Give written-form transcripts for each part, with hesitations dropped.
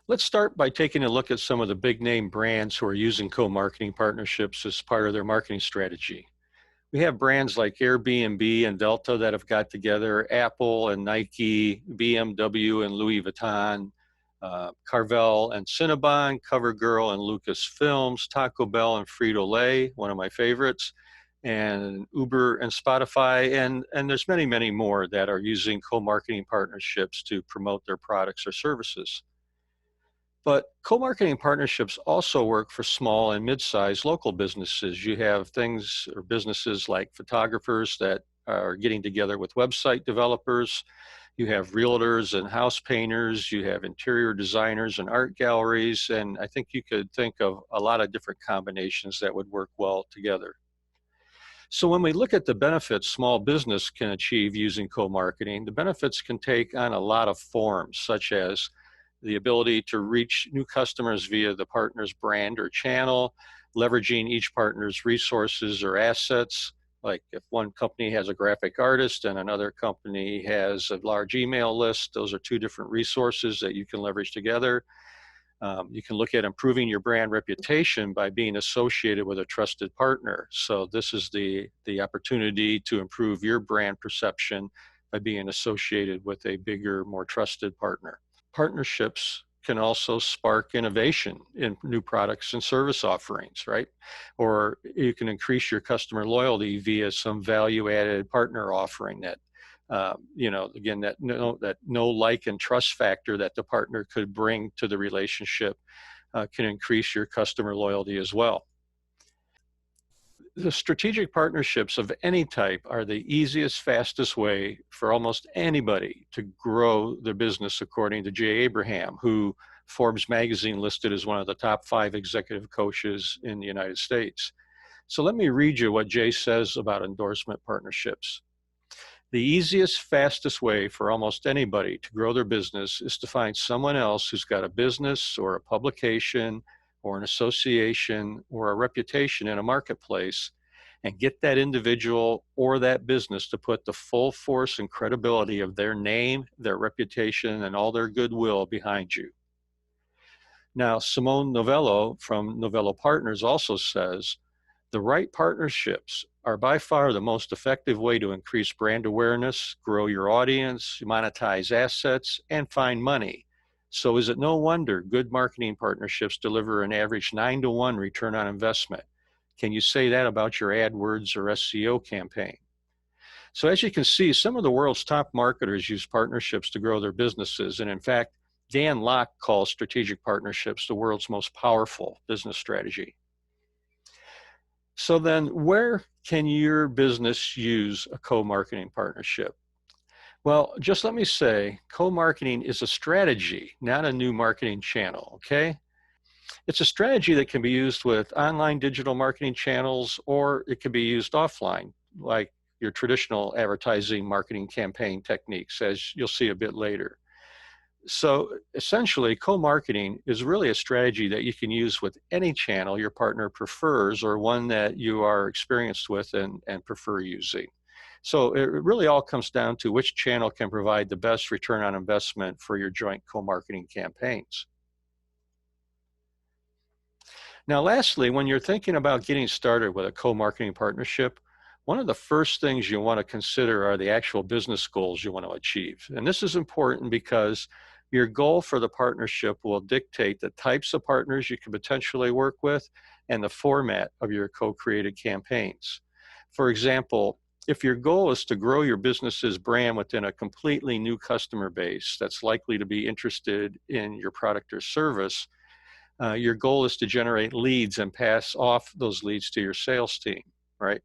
Let's start by taking a look at some of the big name brands who are using co-marketing partnerships as part of their marketing strategy. We have brands like Airbnb and Delta that have got together, Apple and Nike, BMW and Louis Vuitton, Carvel and Cinnabon, CoverGirl and Lucasfilms, Taco Bell and Frito-Lay, one of my favorites, and Uber and Spotify, and there's many, many more that are using co-marketing partnerships to promote their products or services. But co-marketing partnerships also work for small and mid-sized local businesses. You have things or businesses like photographers that are getting together with website developers. You have realtors and house painters. You have interior designers and art galleries. And I think you could think of a lot of different combinations that would work well together. So when we look at the benefits small business can achieve using co-marketing, the benefits can take on a lot of forms, such as the ability to reach new customers via the partner's brand or channel, leveraging each partner's resources or assets. Like if one company has a graphic artist and another company has a large email list, those are two different resources that you can leverage together. You can look at improving your brand reputation by being associated with a trusted partner. So this is the opportunity to improve your brand perception by being associated with a bigger, more trusted partner. Partnerships can also spark innovation in new products and service offerings, right? Or you can increase your customer loyalty via some value-added partner offering that, again, that no like and trust factor that the partner could bring to the relationship can increase your customer loyalty as well. The strategic partnerships of any type are the easiest, fastest way for almost anybody to grow their business, according to Jay Abraham, who Forbes magazine listed as one of the top 5 executive coaches in the United States. So let me read you what Jay says about endorsement partnerships. The easiest, fastest way for almost anybody to grow their business is to find someone else who's got a business or a publication or an association or a reputation in a marketplace, and get that individual or that business to put the full force and credibility of their name, their reputation, and all their goodwill behind you. Now, Simone Novello from Novello Partners also says, the right partnerships are by far the most effective way to increase brand awareness, grow your audience, monetize assets, and find money. So is it no wonder good marketing partnerships deliver an average 9-to-1 return on investment? Can you say that about your AdWords or SEO campaign? So as you can see, some of the world's top marketers use partnerships to grow their businesses. And in fact, Dan Lok calls strategic partnerships the world's most powerful business strategy. So then where can your business use a co-marketing partnership? Well, just let me say, co-marketing is a strategy, not a new marketing channel, okay? It's a strategy that can be used with online digital marketing channels, or it can be used offline, like your traditional advertising marketing campaign techniques, as you'll see a bit later. So essentially, co-marketing is really a strategy that you can use with any channel your partner prefers, or one that you are experienced with and prefer using. So it really all comes down to which channel can provide the best return on investment for your joint co-marketing campaigns. Now, lastly, when you're thinking about getting started with a co-marketing partnership, one of the first things you want to consider are the actual business goals you want to achieve. And this is important because your goal for the partnership will dictate the types of partners you can potentially work with and the format of your co-created campaigns. For example, if your goal is to grow your business's brand within a completely new customer base that's likely to be interested in your product or service, your goal is to generate leads and pass off those leads to your sales team, right?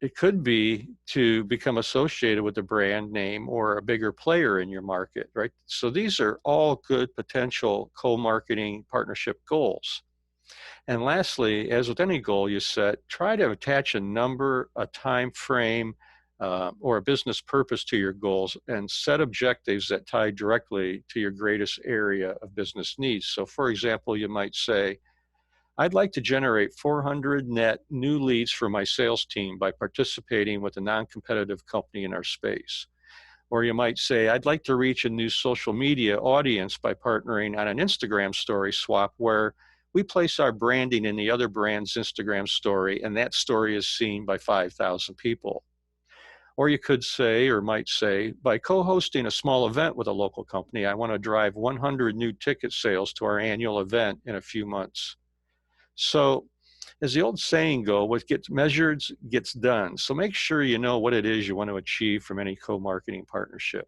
It could be to become associated with a brand name or a bigger player in your market, right? So these are all good potential co-marketing partnership goals. And lastly, as with any goal you set, try to attach a number, a time frame, or a business purpose to your goals, and set objectives that tie directly to your greatest area of business needs. So for example, you might say, I'd like to generate 400 net new leads for my sales team by participating with a non-competitive company in our space. Or you might say, I'd like to reach a new social media audience by partnering on an Instagram story swap where we place our branding in the other brand's Instagram story, and that story is seen by 5,000 people. Or you could say, or might say, by co-hosting a small event with a local company, I want to drive 100 new ticket sales to our annual event in a few months. So, as the old saying goes, what gets measured gets done. So make sure you know what it is you want to achieve from any co-marketing partnership.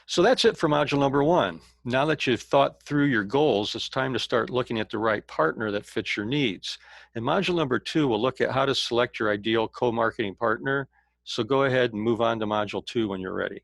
So that's it for module number 1. Now that you've thought through your goals, it's time to start looking at the right partner that fits your needs. In module number 2, we'll look at how to select your ideal co-marketing partner. So go ahead and move on to module 2 when you're ready.